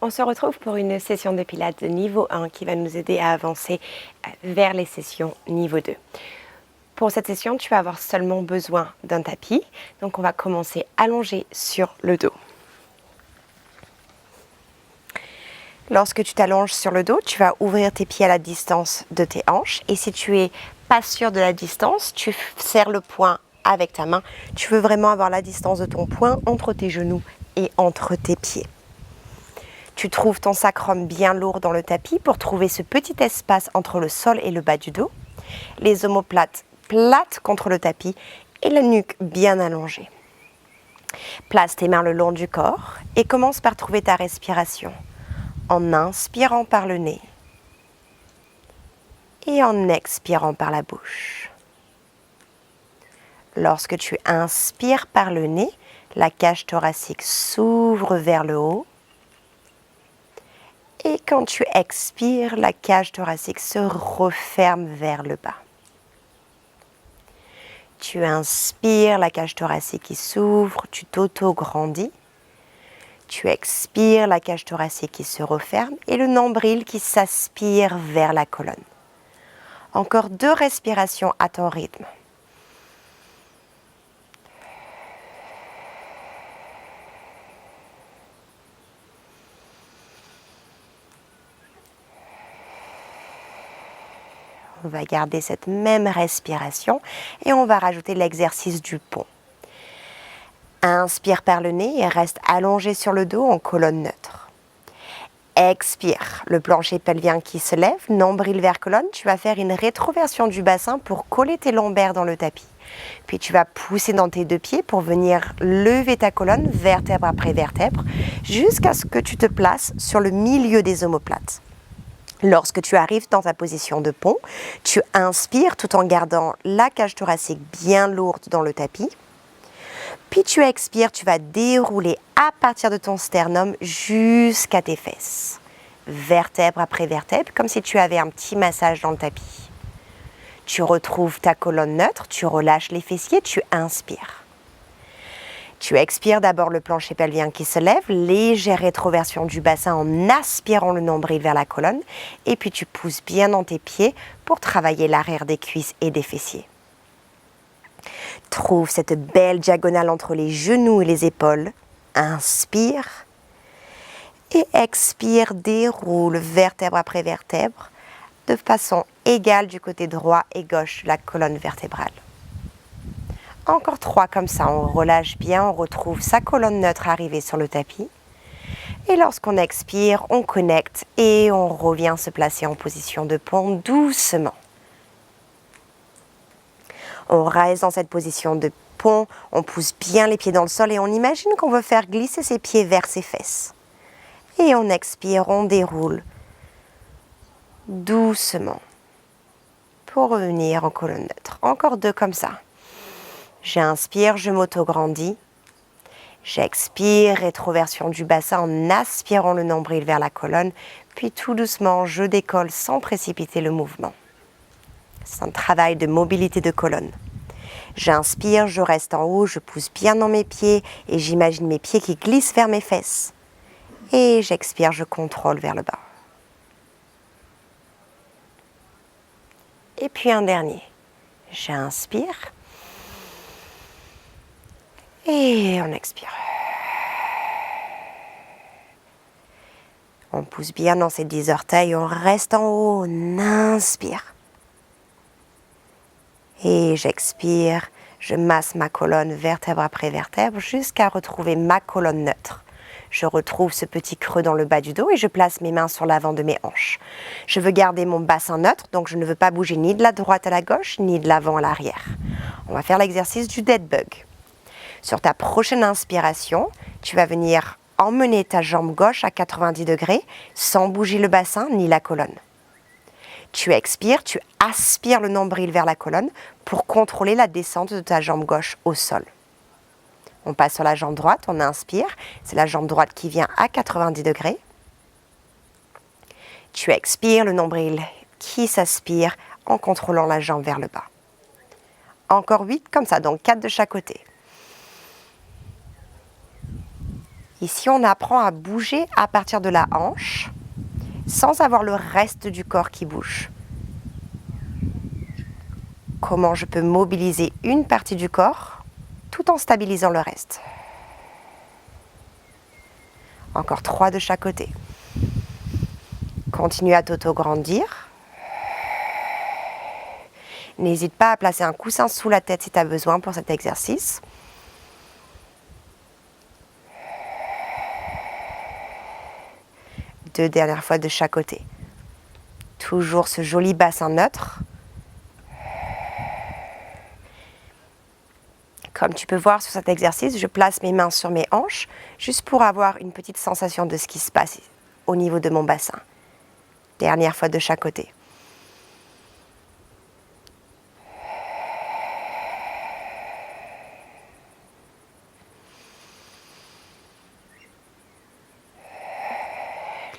On se retrouve pour une session de pilates de niveau 1 qui va nous aider à avancer vers les sessions niveau 2. Pour cette session, tu vas avoir seulement besoin d'un tapis. Donc on va commencer allongé sur le dos. Lorsque tu t'allonges sur le dos, tu vas ouvrir tes pieds à la distance de tes hanches. Et si tu es pas sûr de la distance, tu serres le poing avec ta main. Tu veux vraiment avoir la distance de ton poing entre tes genoux et entre tes pieds. Tu trouves ton sacrum bien lourd dans le tapis pour trouver ce petit espace entre le sol et le bas du dos. Les omoplates plates contre le tapis et la nuque bien allongée. Place tes mains le long du corps et commence par trouver ta respiration en inspirant par le nez et en expirant par la bouche. Lorsque tu inspires par le nez, la cage thoracique s'ouvre vers le haut. Et quand tu expires, la cage thoracique se referme vers le bas. Tu inspires, la cage thoracique qui s'ouvre, tu t'auto-grandis. Tu expires, la cage thoracique qui se referme et le nombril qui s'aspire vers la colonne. Encore 2 respirations à ton rythme. On va garder cette même respiration et on va rajouter l'exercice du pont. Inspire par le nez et reste allongé sur le dos en colonne neutre. Expire, le plancher pelvien qui se lève, nombril vers colonne. Tu vas faire une rétroversion du bassin pour coller tes lombaires dans le tapis. Puis tu vas pousser dans tes 2 pieds pour venir lever ta colonne vertèbre après vertèbre jusqu'à ce que tu te places sur le milieu des omoplates. Lorsque tu arrives dans ta position de pont, tu inspires tout en gardant la cage thoracique bien lourde dans le tapis. Puis tu expires, tu vas dérouler à partir de ton sternum jusqu'à tes fesses. Vertèbre après vertèbre, comme si tu avais un petit massage dans le tapis. Tu retrouves ta colonne neutre, tu relâches les fessiers, tu inspires. Tu expires d'abord le plancher pelvien qui se lève, légère rétroversion du bassin en aspirant le nombril vers la colonne. Et puis tu pousses bien dans tes pieds pour travailler l'arrière des cuisses et des fessiers. Trouve cette belle diagonale entre les genoux et les épaules. Inspire. Et expire, déroule vertèbre après vertèbre de façon égale du côté droit et gauche de la colonne vertébrale. Encore 3 comme ça, on relâche bien, on retrouve sa colonne neutre arrivée sur le tapis. Et lorsqu'on expire, on connecte et on revient se placer en position de pont doucement. On reste dans cette position de pont, on pousse bien les pieds dans le sol et on imagine qu'on veut faire glisser ses pieds vers ses fesses. Et on expire, on déroule doucement pour revenir en colonne neutre. Encore 2 comme ça. J'inspire, je m'auto-grandis. J'expire, rétroversion du bassin en aspirant le nombril vers la colonne. Puis tout doucement, je décolle sans précipiter le mouvement. C'est un travail de mobilité de colonne. J'inspire, je reste en haut, je pousse bien dans mes pieds et j'imagine mes pieds qui glissent vers mes fesses. Et j'expire, je contrôle vers le bas. Et puis un dernier. J'inspire. Et on expire. On pousse bien dans ces 10 orteils, on reste en haut, on inspire. Et j'expire, je masse ma colonne vertèbre après vertèbre jusqu'à retrouver ma colonne neutre. Je retrouve ce petit creux dans le bas du dos et je place mes mains sur l'avant de mes hanches. Je veux garder mon bassin neutre, donc je ne veux pas bouger ni de la droite à la gauche, ni de l'avant à l'arrière. On va faire l'exercice du dead bug. Sur ta prochaine inspiration, tu vas venir emmener ta jambe gauche à 90 degrés sans bouger le bassin ni la colonne. Tu expires, tu aspires le nombril vers la colonne pour contrôler la descente de ta jambe gauche au sol. On passe sur la jambe droite, on inspire, c'est la jambe droite qui vient à 90 degrés. Tu expires, le nombril qui s'aspire en contrôlant la jambe vers le bas. Encore 8 comme ça, donc 4 de chaque côté. Ici, on apprend à bouger à partir de la hanche sans avoir le reste du corps qui bouge. Comment je peux mobiliser une partie du corps tout en stabilisant le reste. Encore 3 de chaque côté. Continue à t'auto-grandir. N'hésite pas à placer un coussin sous la tête si tu as besoin pour cet exercice. Deux dernières fois de chaque côté. Toujours ce joli bassin neutre. Comme tu peux voir sur cet exercice, je place mes mains sur mes hanches, juste pour avoir une petite sensation de ce qui se passe au niveau de mon bassin. Dernière fois de chaque côté.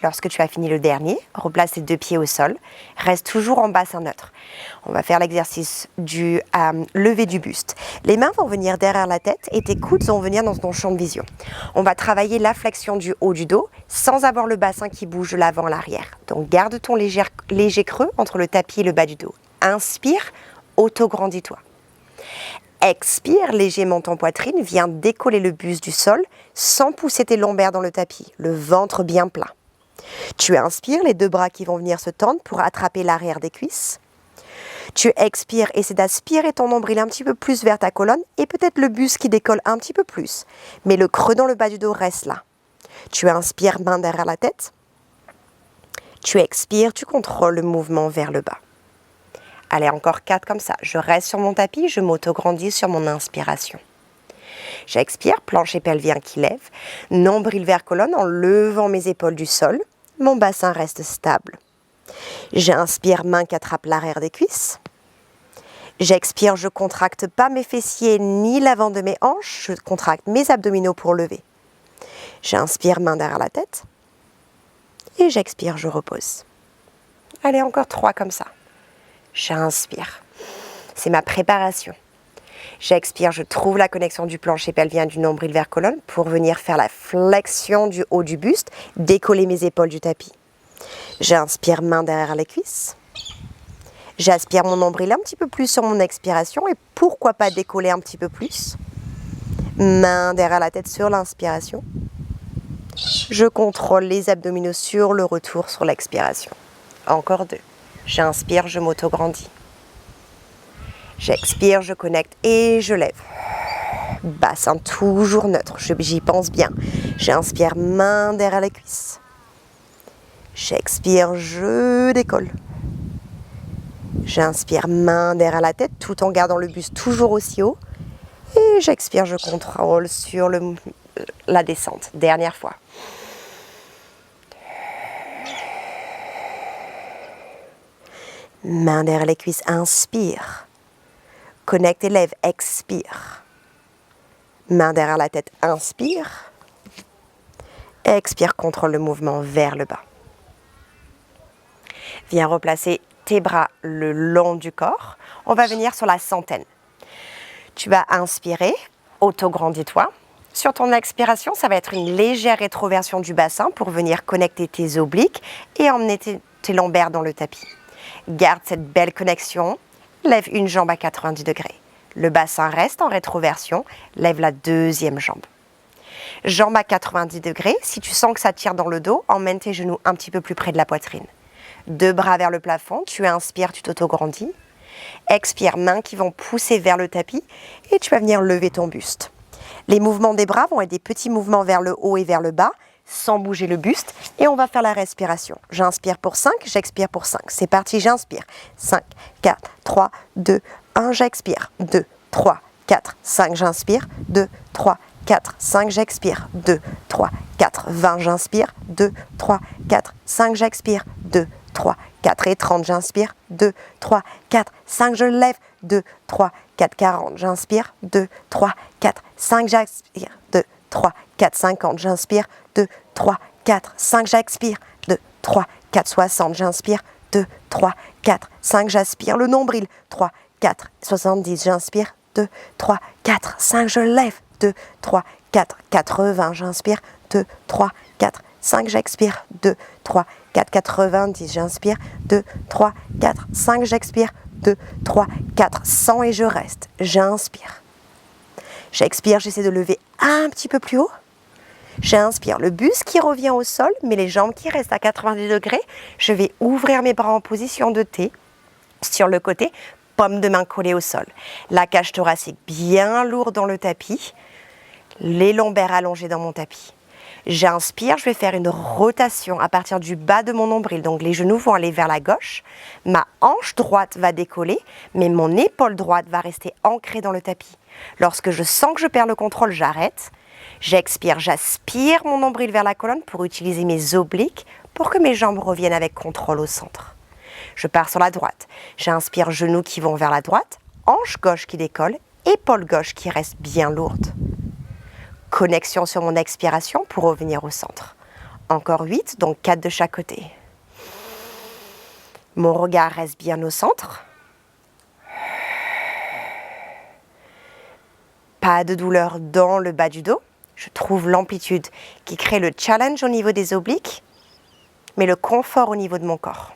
Lorsque tu as fini le dernier, replace tes 2 pieds au sol. Reste toujours en bassin neutre. On va faire l'exercice du lever du buste. Les mains vont venir derrière la tête et tes coudes vont venir dans ton champ de vision. On va travailler la flexion du haut du dos sans avoir le bassin qui bouge de l'avant à l'arrière. Donc garde ton léger creux entre le tapis et le bas du dos. Inspire, auto-grandis-toi. Expire légèrement ton poitrine, viens décoller le buste du sol sans pousser tes lombaires dans le tapis, le ventre bien plein. Tu inspires, les 2 bras qui vont venir se tendre pour attraper l'arrière des cuisses. Tu expires, essaie d'aspirer ton nombril un petit peu plus vers ta colonne et peut-être le buste qui décolle un petit peu plus. Mais le creux dans le bas du dos reste là. Tu inspires, main derrière la tête. Tu expires, tu contrôles le mouvement vers le bas. Allez, encore 4 comme ça. Je reste sur mon tapis, je m'auto-grandis sur mon inspiration. J'expire, plancher pelvien qui lève, nombril vers colonne en levant mes épaules du sol. Mon bassin reste stable. J'inspire, main qui attrape l'arrière des cuisses. J'expire, je contracte pas mes fessiers ni l'avant de mes hanches, je contracte mes abdominaux pour lever. J'inspire, main derrière la tête. Et j'expire, je repose. Allez, encore 3 comme ça. J'inspire. C'est ma préparation. J'expire, je trouve la connexion du plancher pelvien du nombril vers colonne pour venir faire la flexion du haut du buste, décoller mes épaules du tapis. J'inspire, main derrière les cuisses. J'aspire mon nombril un petit peu plus sur mon expiration et pourquoi pas décoller un petit peu plus. Main derrière la tête sur l'inspiration. Je contrôle les abdominaux sur le retour sur l'expiration. Encore 2. J'inspire, je m'auto-grandis. J'expire, je connecte et je lève. Bassin toujours neutre, j'y pense bien. J'inspire, main derrière les cuisses. J'expire, je décolle. J'inspire, main derrière la tête tout en gardant le buste toujours aussi haut. Et j'expire, je contrôle sur la descente. Dernière fois. Main derrière les cuisses, inspire. Connecte et lève, expire. Main derrière la tête, inspire. Expire, contrôle le mouvement vers le bas. Viens replacer tes bras le long du corps. On va venir sur la centaine. Tu vas inspirer, auto-grandis-toi. Sur ton expiration, ça va être une légère rétroversion du bassin pour venir connecter tes obliques et emmener tes lombaires dans le tapis. Garde cette belle connexion. Lève une jambe à 90 degrés. Le bassin reste en rétroversion. Lève la 2e jambe. Jambe à 90 degrés. Si tu sens que ça tire dans le dos, emmène tes genoux un petit peu plus près de la poitrine. 2 bras vers le plafond. Tu inspires, tu t'auto-grandis. Expire, mains qui vont pousser vers le tapis et tu vas venir lever ton buste. Les mouvements des bras vont être des petits mouvements vers le haut et vers le bas, sans bouger le buste. Et on va faire la respiration. J'inspire pour 5, j'expire pour 5. C'est parti, j'inspire. 5, 4, 3, 2, 1, j'expire. 2, 3, 4, 5, j'inspire. 2, 3, 4, 5, j'expire. 2, 3, 4, 20, j'inspire. 2, 3, 4, 5, j'expire. 2, 3, 4 et 30, j'inspire. 2, 3, 4, 5, je lève. 2, 3, 4, 40, j'inspire. 2, 3, 4, 5, j'expire. 2, 3, 4, 50, j'inspire. 2, 3, 4, 5, j'expire. 2, 3, 4, 60, j'inspire. 2, 3, 4, 5, j'aspire. Le nombril. 3, 4, 70, j'inspire. 2, 3, 4, 5, je lève. 2, 3, 4, 80, j'inspire, 2, 3, 4, 5, j'expire, 2, 3, 4, 90, j'inspire, 2, 3, 4, 5, j'expire, 2, 3, 4, 100 et je reste, j'inspire. J'expire, j'essaie de lever un petit peu plus haut. J'inspire, le buste qui revient au sol, mais les jambes qui restent à 90 degrés. Je vais ouvrir mes bras en position de T sur le côté, paume de main collée au sol. La cage thoracique bien lourde dans le tapis, les lombaires allongés dans mon tapis. J'inspire, je vais faire une rotation à partir du bas de mon nombril, donc les genoux vont aller vers la gauche. Ma hanche droite va décoller, mais mon épaule droite va rester ancrée dans le tapis. Lorsque je sens que je perds le contrôle, j'arrête. J'expire, j'aspire mon nombril vers la colonne pour utiliser mes obliques pour que mes jambes reviennent avec contrôle au centre. Je pars sur la droite. J'inspire, genoux qui vont vers la droite, hanche gauche qui décolle, épaule gauche qui reste bien lourde. Connexion sur mon expiration pour revenir au centre. Encore 8, donc 4 de chaque côté. Mon regard reste bien au centre. Pas de douleur dans le bas du dos. Je trouve l'amplitude qui crée le challenge au niveau des obliques, mais le confort au niveau de mon corps.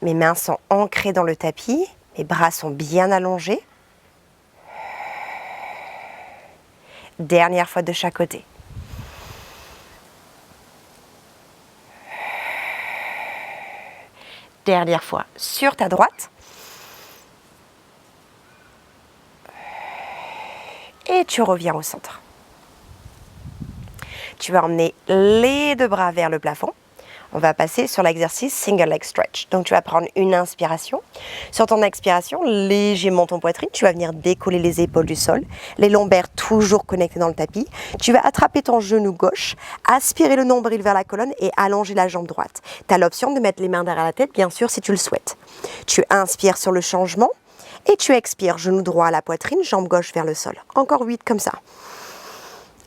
Mes mains sont ancrées dans le tapis, mes bras sont bien allongés. Dernière fois de chaque côté. Dernière fois sur ta droite. Et tu reviens au centre. Tu vas emmener les deux bras vers le plafond. On va passer sur l'exercice single leg stretch. Donc tu vas prendre une inspiration. Sur ton expiration, légèrement ton poitrine, tu vas venir décoller les épaules du sol, les lombaires toujours connectés dans le tapis. Tu vas attraper ton genou gauche, aspirer le nombril vers la colonne et allonger la jambe droite. Tu as l'option de mettre les mains derrière la tête, bien sûr, si tu le souhaites. Tu inspires sur le changement et tu expires, genou droit à la poitrine, jambe gauche vers le sol. Encore 8 comme ça.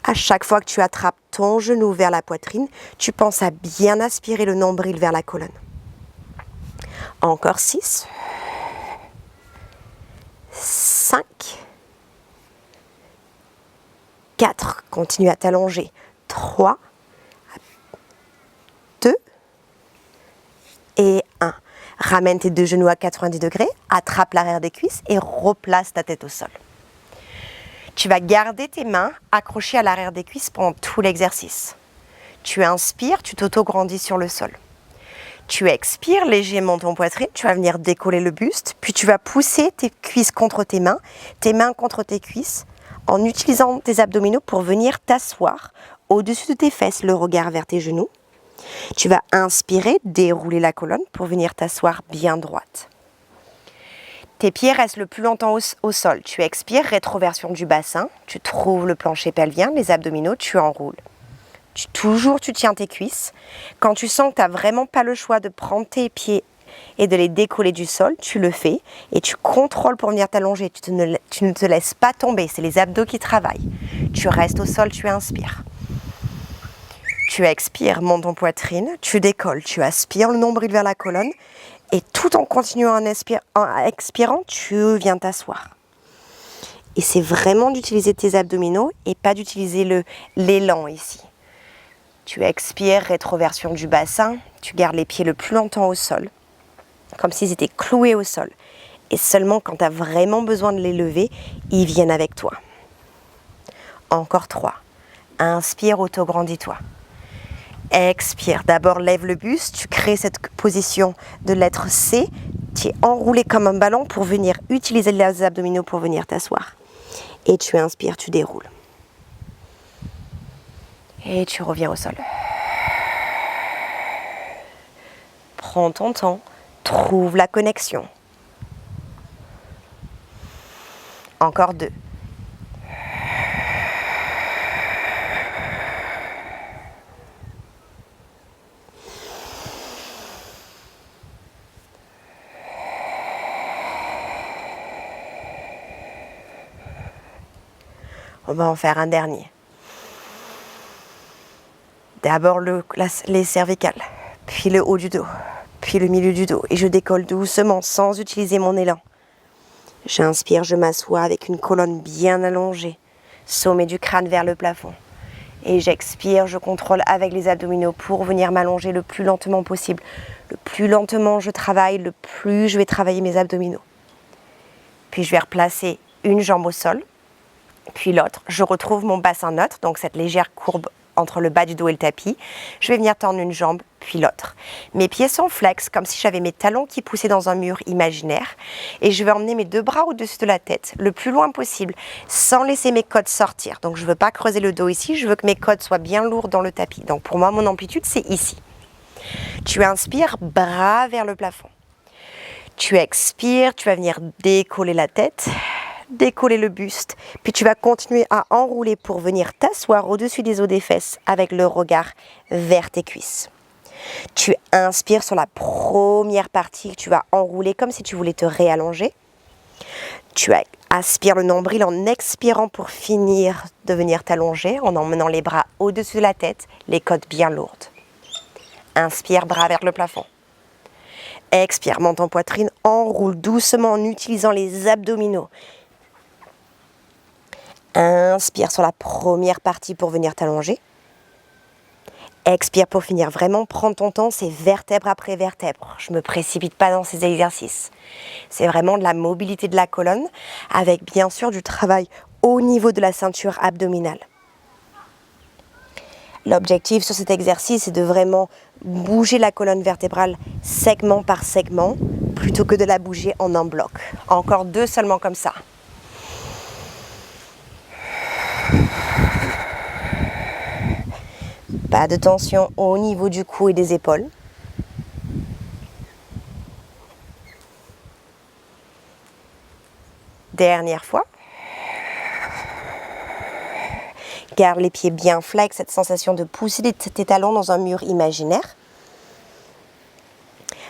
À chaque fois que tu attrapes ton genou vers la poitrine, tu penses à bien aspirer le nombril vers la colonne. Encore 6, 5, 4, continue à t'allonger, 3, 2 et 1. Ramène tes deux genoux à 90 degrés, attrape l'arrière des cuisses et replace ta tête au sol. Tu vas garder tes mains accrochées à l'arrière des cuisses pendant tout l'exercice. Tu inspires, tu t'auto-grandis sur le sol. Tu expires légèrement ton poitrine, tu vas venir décoller le buste, puis tu vas pousser tes cuisses contre tes mains contre tes cuisses, en utilisant tes abdominaux pour venir t'asseoir au-dessus de tes fesses, le regard vers tes genoux. Tu vas inspirer, dérouler la colonne pour venir t'asseoir bien droite. Tes pieds restent le plus longtemps au sol. Tu expires, rétroversion du bassin. Tu trouves le plancher pelvien, les abdominaux, tu enroules. Tu tiens tes cuisses. Quand tu sens que tu n'as vraiment pas le choix de prendre tes pieds et de les décoller du sol, tu le fais et tu contrôles pour venir t'allonger. Tu ne te laisses pas tomber, c'est les abdos qui travaillent. Tu restes au sol, tu inspires. Tu expires, monte ton poitrine, tu décolles, tu aspires le nombril vers la colonne. Et tout en continuant en expirant, tu viens t'asseoir. Et c'est vraiment d'utiliser tes abdominaux et pas d'utiliser l'élan ici. Tu expires, rétroversion du bassin. Tu gardes les pieds le plus longtemps au sol, comme s'ils étaient cloués au sol. Et seulement quand tu as vraiment besoin de les lever, ils viennent avec toi. Encore 3. Inspire, auto-grandis-toi. Expire. D'abord, lève le buste. Tu crées cette position de lettre C. Tu es enroulé comme un ballon pour venir utiliser les abdominaux pour venir t'asseoir. Et tu inspires, tu déroules. Et tu reviens au sol. Prends ton temps. Trouve la connexion. Encore 2. On va en faire un dernier. D'abord les cervicales, puis le haut du dos, puis depuis le milieu du dos et je décolle doucement sans utiliser mon élan. J'inspire, je m'assois avec une colonne bien allongée, sommet du crâne vers le plafond. Et j'expire, je contrôle avec les abdominaux pour venir m'allonger le plus lentement possible. Le plus lentement je travaille, le plus je vais travailler mes abdominaux. Puis je vais replacer une jambe au sol, puis l'autre. Je retrouve mon bassin neutre, donc cette légère courbe entre le bas du dos et le tapis. Je vais venir tendre une jambe, puis l'autre. Mes pieds sont flex, comme si j'avais mes talons qui poussaient dans un mur imaginaire. Et je vais emmener mes 2 bras au-dessus de la tête, le plus loin possible, sans laisser mes côtes sortir. Donc je ne veux pas creuser le dos ici, je veux que mes côtes soient bien lourdes dans le tapis. Donc pour moi, mon amplitude, c'est ici. Tu inspires, bras vers le plafond. Tu expires, tu vas venir décoller la tête, décoller le buste, puis tu vas continuer à enrouler pour venir t'asseoir au-dessus des os des fesses avec le regard vers tes cuisses. Tu inspires sur la première partie que tu vas enrouler comme si tu voulais te réallonger. Tu aspires le nombril en expirant pour finir de venir t'allonger en emmenant les bras au-dessus de la tête, les côtes bien lourdes. Inspire, bras vers le plafond. Expire, monte en poitrine, enroule doucement en utilisant les abdominaux. Inspire sur la première partie pour venir t'allonger. Expire pour finir. Vraiment, prends ton temps, c'est vertèbre après vertèbre. Je ne me précipite pas dans ces exercices. C'est vraiment de la mobilité de la colonne avec bien sûr du travail au niveau de la ceinture abdominale. L'objectif sur cet exercice est de vraiment bouger la colonne vertébrale segment par segment plutôt que de la bouger en un bloc. Encore 2 seulement comme ça. Pas de tension au niveau du cou et des épaules. Dernière fois. Garde les pieds bien flex, cette sensation de pousser tes talons dans un mur imaginaire.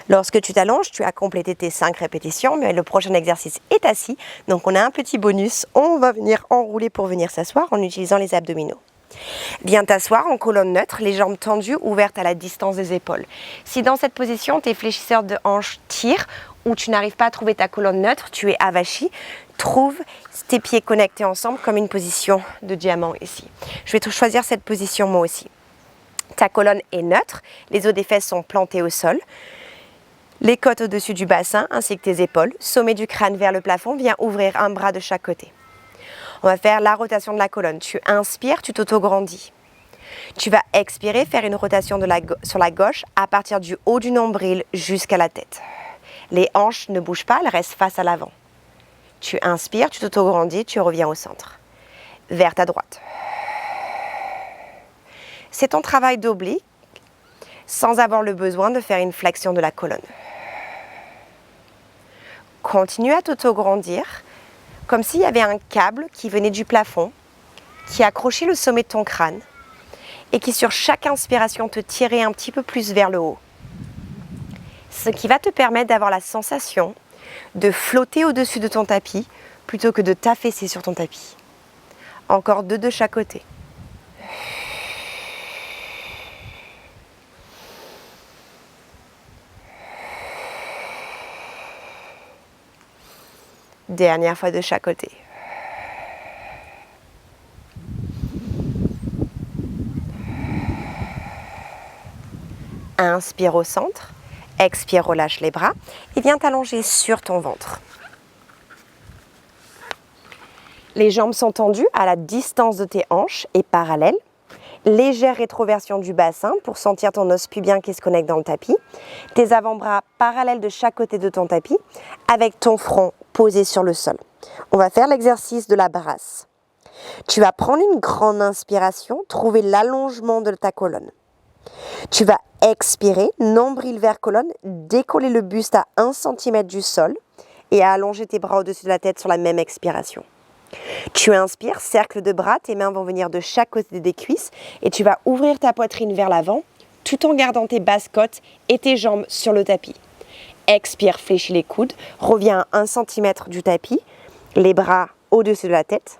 Lorsque tu t'allonges, tu as complété tes 5 répétitions, mais le prochain exercice est assis. Donc on a un petit bonus, on va venir enrouler pour venir s'asseoir en utilisant les abdominaux. Viens t'asseoir en colonne neutre, les jambes tendues, ouvertes à la distance des épaules. Si dans cette position, tes fléchisseurs de hanches tirent ou tu n'arrives pas à trouver ta colonne neutre, tu es avachi, trouve tes pieds connectés ensemble comme une position de diamant ici. Je vais choisir cette position moi aussi. Ta colonne est neutre, les os des fesses sont plantés au sol. Les côtes au-dessus du bassin ainsi que tes épaules, sommet du crâne vers le plafond, viens ouvrir un bras de chaque côté. On va faire la rotation de la colonne. Tu inspires, tu t'auto-grandis. Tu vas expirer, faire une rotation sur la gauche à partir du haut du nombril jusqu'à la tête. Les hanches ne bougent pas, elles restent face à l'avant. Tu inspires, tu t'auto-grandis, tu reviens au centre. Vers ta droite. C'est ton travail d'oblique sans avoir le besoin de faire une flexion de la colonne. Continue à t'auto-grandir comme s'il y avait un câble qui venait du plafond, qui accrochait le sommet de ton crâne et qui sur chaque inspiration te tirait un petit peu plus vers le haut. Ce qui va te permettre d'avoir la sensation de flotter au-dessus de ton tapis plutôt que de t'affaisser sur ton tapis. Encore 2 de chaque côté. Dernière fois de chaque côté. Inspire au centre, expire, relâche les bras et viens t'allonger sur ton ventre. Les jambes sont tendues à la distance de tes hanches et parallèles. Légère rétroversion du bassin pour sentir ton os pubien qui se connecte dans le tapis. Tes avant-bras parallèles de chaque côté de ton tapis avec ton front posé sur le sol. On va faire l'exercice de la brasse. Tu vas prendre une grande inspiration, trouver l'allongement de ta colonne. Tu vas expirer, nombril vers colonne, décoller le buste à 1 cm du sol et à allonger tes bras au-dessus de la tête sur la même expiration. Tu inspires, cercle de bras, tes mains vont venir de chaque côté des cuisses et tu vas ouvrir ta poitrine vers l'avant tout en gardant tes basses côtes et tes jambes sur le tapis. Expire, fléchis les coudes, reviens à 1 cm du tapis, les bras au-dessus de la tête.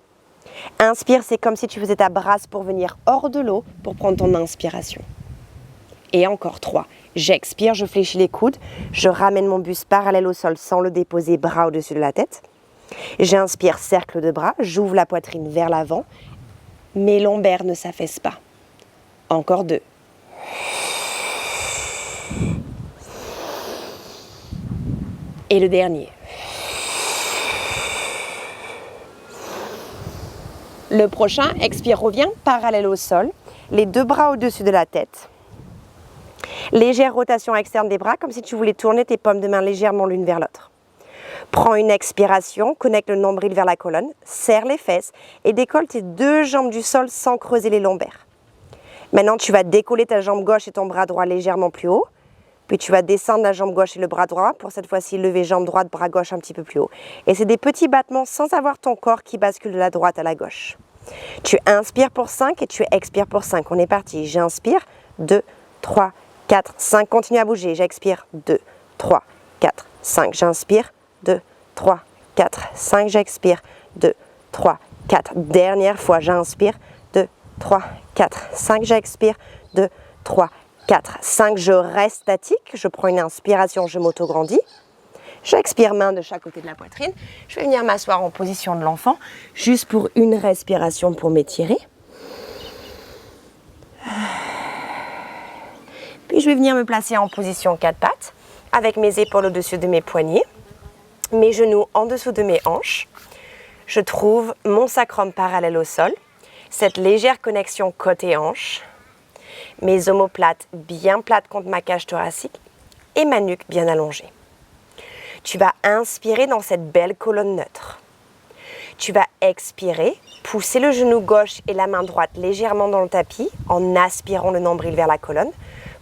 Inspire, c'est comme si tu faisais ta brasse pour venir hors de l'eau pour prendre ton inspiration. Et encore 3. J'expire, je fléchis les coudes, je ramène mon buste parallèle au sol sans le déposer, bras au-dessus de la tête. J'inspire, cercle de bras, j'ouvre la poitrine vers l'avant. Mes lombaires ne s'affaissent pas. Encore 2. Et le dernier. Le prochain, expire, reviens parallèle au sol, les 2 bras au-dessus de la tête. Légère rotation externe des bras, comme si tu voulais tourner tes paumes de main légèrement l'une vers l'autre. Prends une expiration, connecte le nombril vers la colonne, serre les fesses et décolle tes 2 jambes du sol sans creuser les lombaires. Maintenant, tu vas décoller ta jambe gauche et ton bras droit légèrement plus haut. Puis tu vas descendre la jambe gauche et le bras droit pour cette fois-ci lever jambe droite, bras gauche un petit peu plus haut. Et c'est des petits battements sans avoir ton corps qui bascule de la droite à la gauche. Tu inspires pour 5 et tu expires pour 5. On est parti. J'inspire. 2, 3, 4, 5. Continue à bouger. J'expire. 2, 3, 4, 5. J'inspire. 2, 3, 4, 5. J'expire. 2, 3, 4. Dernière fois. J'inspire. 2, 3, 4, 5. J'expire. 2, 3, 4, 5. Je reste statique. Je prends une inspiration. Je m'auto-grandis. J'expire, main de chaque côté de la poitrine. Je vais venir m'asseoir en position de l'enfant, juste pour une respiration pour m'étirer. Puis je vais venir me placer en position 4 pattes, avec mes épaules au-dessus de mes poignets, mes genoux en dessous de mes hanches. Je trouve mon sacrum parallèle au sol, cette légère connexion côté-hanche, mes omoplates bien plates contre ma cage thoracique et ma nuque bien allongée. Tu vas inspirer dans cette belle colonne neutre. Tu vas expirer, pousser le genou gauche et la main droite légèrement dans le tapis en aspirant le nombril vers la colonne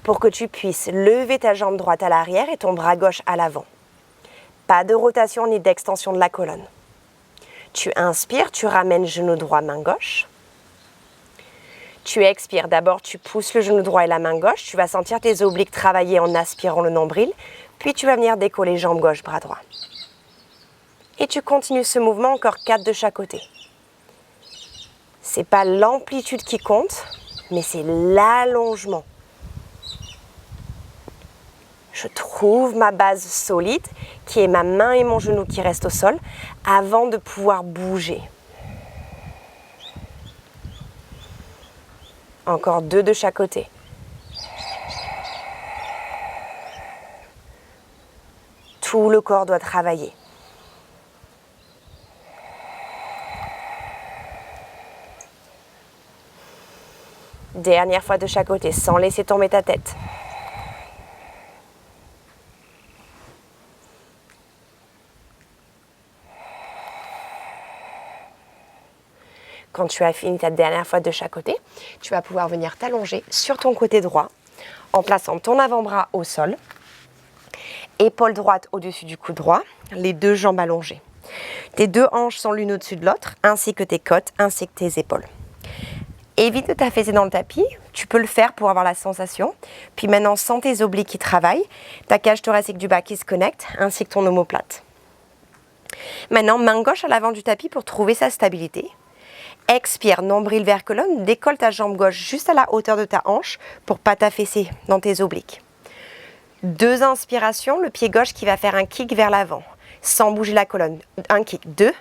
pour que tu puisses lever ta jambe droite à l'arrière et ton bras gauche à l'avant. Pas de rotation ni d'extension de la colonne. Tu inspires, tu ramènes genou droit, main gauche. Tu expires, d'abord tu pousses le genou droit et la main gauche. Tu vas sentir tes obliques travailler en aspirant le nombril. Puis tu vas venir décoller jambe gauche, bras droit. Et tu continues ce mouvement encore 4 de chaque côté. C'est pas l'amplitude qui compte, mais c'est l'allongement. Je trouve ma base solide, qui est ma main et mon genou qui restent au sol, avant de pouvoir bouger. Encore 2 de chaque côté. Tout le corps doit travailler. Dernière fois de chaque côté, sans laisser tomber ta tête. Quand tu as fini ta dernière fois de chaque côté, tu vas pouvoir venir t'allonger sur ton côté droit en plaçant ton avant-bras au sol. Épaule droite au-dessus du cou droit, les 2 jambes allongées. Tes 2 hanches sont l'une au-dessus de l'autre, ainsi que tes côtes, ainsi que tes épaules. Évite de t'affaisser dans le tapis, tu peux le faire pour avoir la sensation. Puis maintenant, sens tes obliques qui travaillent, ta cage thoracique du bas qui se connecte, ainsi que ton omoplate. Maintenant, main gauche à l'avant du tapis pour trouver sa stabilité. Expire, nombril vers colonne, décolle ta jambe gauche juste à la hauteur de ta hanche pour ne pas t'affaisser dans tes obliques. 2 inspirations, le pied gauche qui va faire un kick vers l'avant, sans bouger la colonne. Un kick, 2,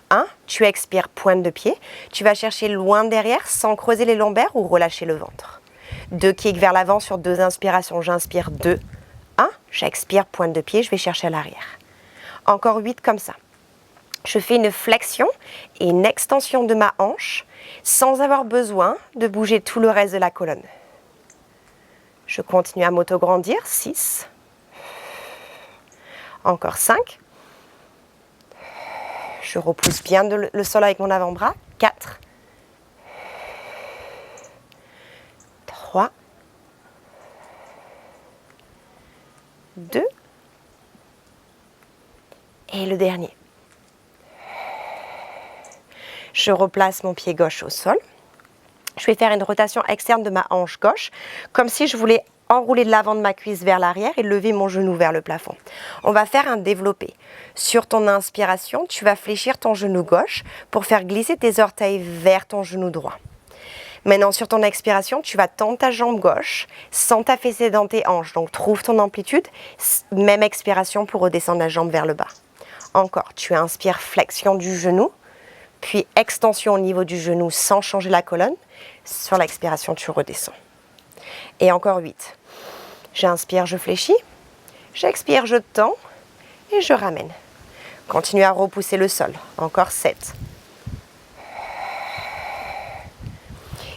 1, tu expires, pointe de pied. Tu vas chercher loin derrière sans creuser les lombaires ou relâcher le ventre. 2 kicks vers l'avant sur 2 inspirations. J'inspire, 2, 1, j'expire, pointe de pied, je vais chercher à l'arrière. Encore 8 comme ça. Je fais une flexion et une extension de ma hanche sans avoir besoin de bouger tout le reste de la colonne. Je continue à m'auto-grandir, 6. Encore 5. Je repousse bien le sol avec mon avant-bras, 4. 3. 2. Et le dernier. Je replace mon pied gauche au sol. Je vais faire une rotation externe de ma hanche gauche, comme si je voulais enrouler l'avant de ma cuisse vers l'arrière et lever mon genou vers le plafond. On va faire un développé. Sur ton inspiration, tu vas fléchir ton genou gauche pour faire glisser tes orteils vers ton genou droit. Maintenant, sur ton expiration, tu vas tendre ta jambe gauche sans t'affaisser dans tes hanches. Donc, trouve ton amplitude. Même expiration pour redescendre la jambe vers le bas. Encore, tu inspires, flexion du genou, puis extension au niveau du genou sans changer la colonne. Sur l'expiration, tu redescends. Et encore 8. J'inspire, je fléchis. J'expire, je tends et je ramène. Continue à repousser le sol. Encore 7.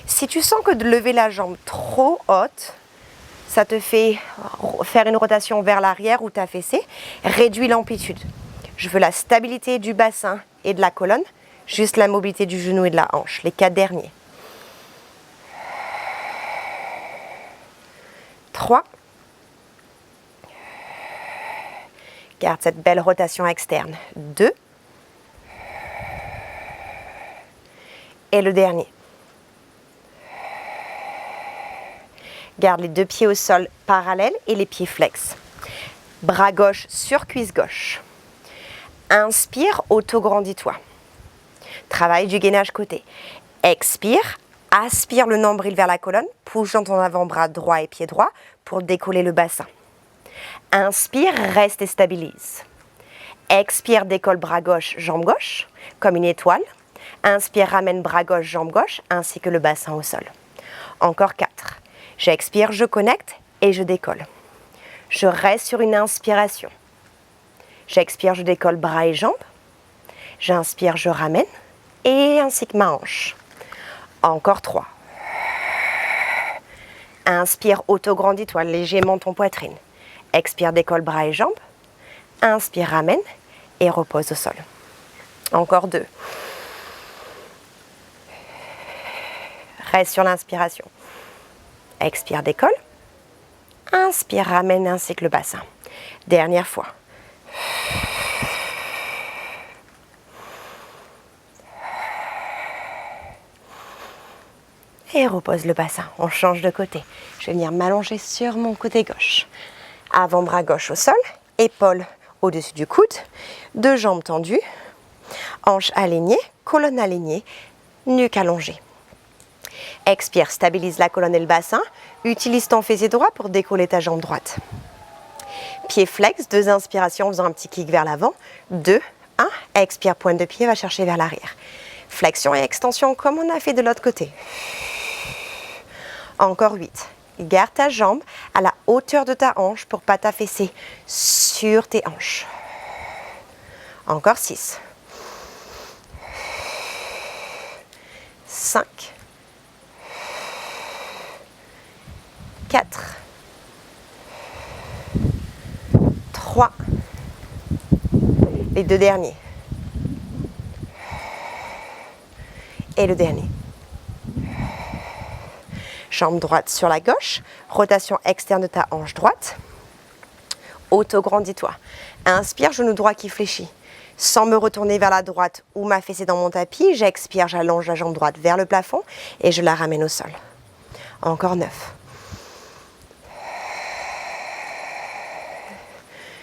Si tu sens que de lever la jambe trop haute, ça te fait faire une rotation vers l'arrière ou t'affaisser, réduis l'amplitude. Je veux la stabilité du bassin et de la colonne, juste la mobilité du genou et de la hanche, les 4 derniers. 3. Garde cette belle rotation externe. 2. Et le dernier. Garde les 2 pieds au sol parallèles et les pieds flex. Bras gauche sur cuisse gauche. Inspire, auto-grandis-toi. Travaille du gainage côté. Expire, aspire le nombril vers la colonne, pousse dans ton avant-bras droit et pied droit pour décoller le bassin. Inspire, reste et stabilise. Expire, décolle bras gauche, jambe gauche, comme une étoile. Inspire, ramène bras gauche, jambe gauche, ainsi que le bassin au sol. Encore 4. J'expire, je connecte et je décolle. Je reste sur une inspiration. J'expire, je décolle bras et jambes. J'inspire, je ramène et ainsi que ma hanche. Encore 3. Inspire, auto-grandis-toi légèrement ton poitrine. Expire, décolle bras et jambes. Inspire, ramène et repose au sol. Encore 2. Reste sur l'inspiration. Expire, décolle. Inspire, ramène ainsi que le bassin. Dernière fois. Et repose le bassin. On change de côté. Je vais venir m'allonger sur mon côté gauche. Avant-bras gauche au sol. Épaules au-dessus du coude. 2 jambes tendues. Hanches alignées. Colonne alignée. Nuque allongée. Expire, stabilise la colonne et le bassin. Utilise ton fessier droit pour décoller ta jambe droite. Pied flex, 2 inspirations en faisant un petit kick vers l'avant. 2, 1. Expire, pointe de pied, va chercher vers l'arrière. Flexion et extension comme on a fait de l'autre côté. Encore 8. Garde ta jambe à la hauteur de ta hanche pour ne pas t'affaisser sur tes hanches. Encore 6. 5. 4. 3. Les 2 derniers. Et le dernier. Jambe droite sur la gauche. Rotation externe de ta hanche droite. Auto-grandis-toi. Inspire, genou droit qui fléchit. Sans me retourner vers la droite ou m'affaisser dans mon tapis, j'expire, j'allonge la jambe droite vers le plafond et je la ramène au sol. Encore 9.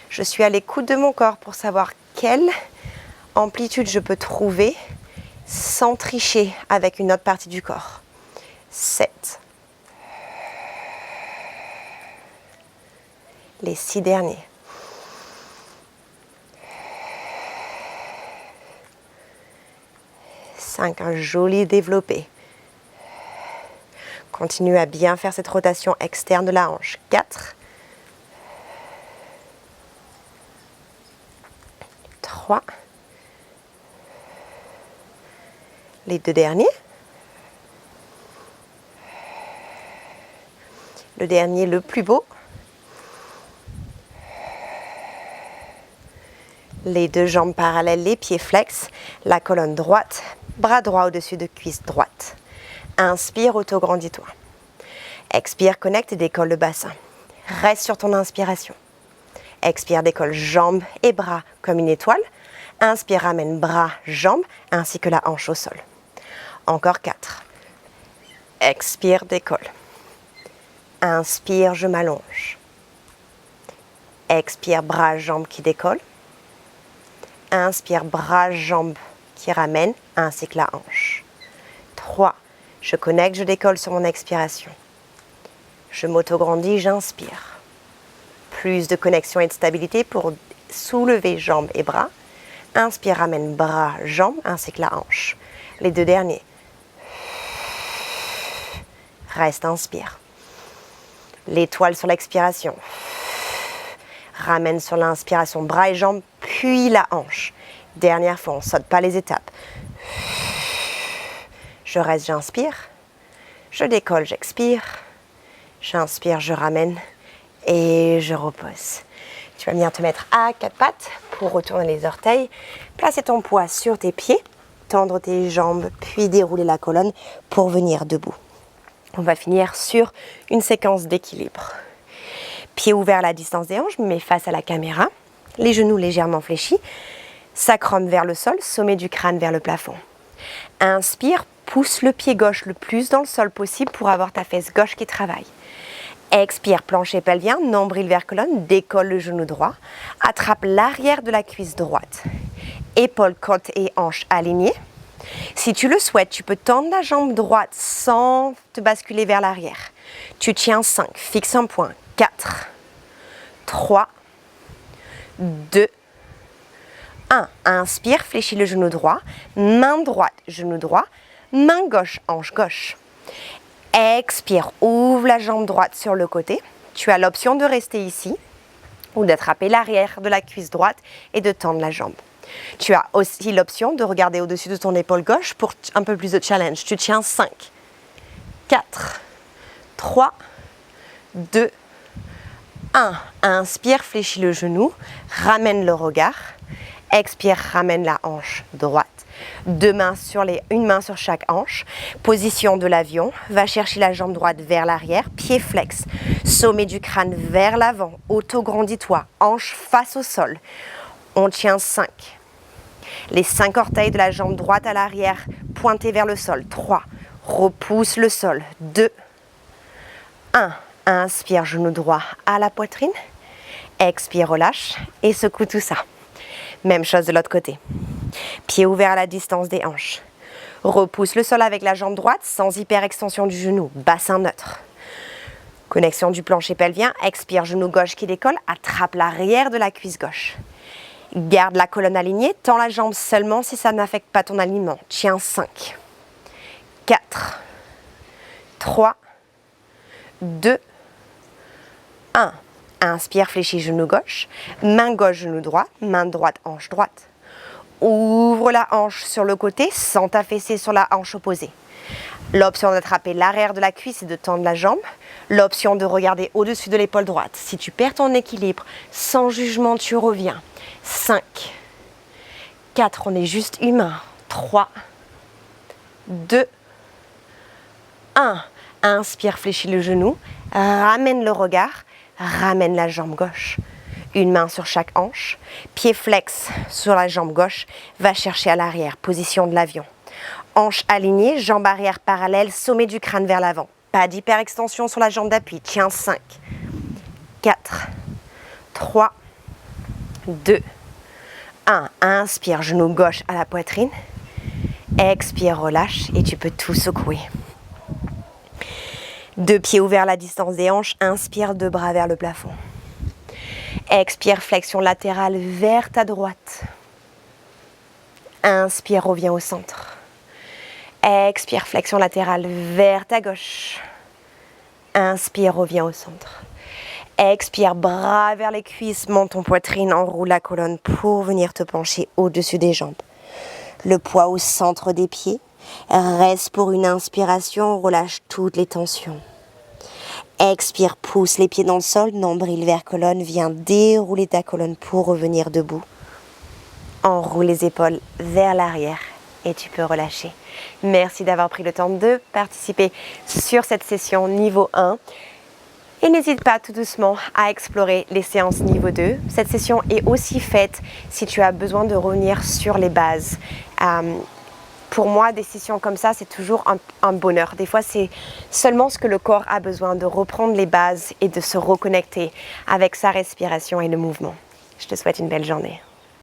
Je suis à l'écoute de mon corps pour savoir quelle amplitude je peux trouver sans tricher avec une autre partie du corps. 7. Les 6 derniers. 5, un joli développé. Continue à bien faire cette rotation externe de la hanche. 4. 3. Les 2 derniers. Le dernier, le plus beau. Les 2 jambes parallèles, les pieds flex, la colonne droite, bras droit au-dessus de cuisse droite. Inspire, auto-grandis-toi. Expire, connecte et décolle le bassin. Reste sur ton inspiration. Expire, décolle jambes et bras comme une étoile. Inspire, ramène bras, jambes, ainsi que la hanche au sol. Encore 4. Expire, décolle. Inspire, je m'allonge. Expire, bras, jambes qui décollent. Inspire, bras, jambes qui ramènent, ainsi que la hanche. 3. Je connecte, je décolle sur mon expiration. Je m'auto-grandis, j'inspire. Plus de connexion et de stabilité pour soulever jambes et bras. Inspire, ramène bras, jambes, ainsi que la hanche. Les deux derniers. Reste, inspire. L'étoile sur l'expiration. Ramène sur l'inspiration, bras et jambes, puis la hanche. Dernière fois, on ne saute pas les étapes. Je reste, j'inspire. Je décolle, j'expire. J'inspire, je ramène et je repose. Tu vas venir te mettre à quatre pattes pour retourner les orteils. Placer ton poids sur tes pieds, tendre tes jambes, puis dérouler la colonne pour venir debout. On va finir sur une séquence d'équilibre. Pieds ouverts à la distance des hanches, je me mets face à la caméra. Les genoux légèrement fléchis. Sacrum vers le sol, sommet du crâne vers le plafond. Inspire, pousse le pied gauche le plus dans le sol possible pour avoir ta fesse gauche qui travaille. Expire, plancher pelvien, nombril vers colonne, décolle le genou droit. Attrape l'arrière de la cuisse droite. Épaules, côte et hanches alignées. Si tu le souhaites, tu peux tendre la jambe droite sans te basculer vers l'arrière. Tu tiens 5, fixe un point. 4, 3, 2, 1. Inspire, fléchis le genou droit. Main droite, genou droit. Main gauche, hanche gauche. Expire, ouvre la jambe droite sur le côté. Tu as l'option de rester ici ou d'attraper l'arrière de la cuisse droite et de tendre la jambe. Tu as aussi l'option de regarder au-dessus de ton épaule gauche pour un peu plus de challenge. Tu tiens 5, 4, 3, 2, 1. Inspire, fléchis le genou, ramène le regard. Expire, ramène la hanche droite. Une main sur chaque hanche. Position de l'avion. Va chercher la jambe droite vers l'arrière. Pied flex. Sommet du crâne vers l'avant. Auto-grandis-toi. Hanche face au sol. On tient 5. Les 5 orteils de la jambe droite à l'arrière pointés vers le sol. 3. Repousse le sol. 2. 1. Inspire, genou droit à la poitrine. Expire, relâche et secoue tout ça. Même chose de l'autre côté. Pied ouvert à la distance des hanches. Repousse le sol avec la jambe droite sans hyperextension du genou. Bassin neutre. Connexion du plancher pelvien. Expire, genou gauche qui décolle. Attrape l'arrière de la cuisse gauche. Garde la colonne alignée. Tends la jambe seulement si ça n'affecte pas ton alignement. Tiens 5, 4, 3, 2, 1. Inspire, fléchis genou gauche, main gauche, genou droit, main droite, hanche droite. Ouvre la hanche sur le côté sans t'affaisser sur la hanche opposée. L'option d'attraper l'arrière de la cuisse et de tendre la jambe. L'option de regarder au-dessus de l'épaule droite. Si tu perds ton équilibre, sans jugement, tu reviens. 5, 4, on est juste humain. 3, 2, 1. Inspire, fléchis le genou, ramène le regard. Ramène la jambe gauche. Une main sur chaque hanche. Pied flex sur la jambe gauche. Va chercher à l'arrière. Position de l'avion. Hanche alignée, jambe arrière parallèle, sommet du crâne vers l'avant. Pas d'hyperextension sur la jambe d'appui. Tiens 5, 4, 3, 2, 1. Inspire, genou gauche à la poitrine. Expire, relâche et tu peux tout secouer. 2 pieds ouverts à la distance des hanches. Inspire, 2 bras vers le plafond. Expire, flexion latérale vers ta droite. Inspire, reviens au centre. Expire, flexion latérale vers ta gauche. Inspire, reviens au centre. Expire, bras vers les cuisses, monte ton poitrine, enroule la colonne pour venir te pencher au-dessus des jambes. Le poids au centre des pieds. Reste pour une inspiration, relâche toutes les tensions. Expire, pousse les pieds dans le sol, nombril vers colonne, viens dérouler ta colonne pour revenir debout. Enroule les épaules vers l'arrière et tu peux relâcher. Merci d'avoir pris le temps de participer sur cette session niveau 1. Et n'hésite pas tout doucement à explorer les séances niveau 2. Cette session est aussi faite si tu as besoin de revenir sur les bases. Pour moi, des sessions comme ça, c'est toujours un bonheur. Des fois, c'est seulement ce que le corps a besoin, de reprendre les bases et de se reconnecter avec sa respiration et le mouvement. Je te souhaite une belle journée.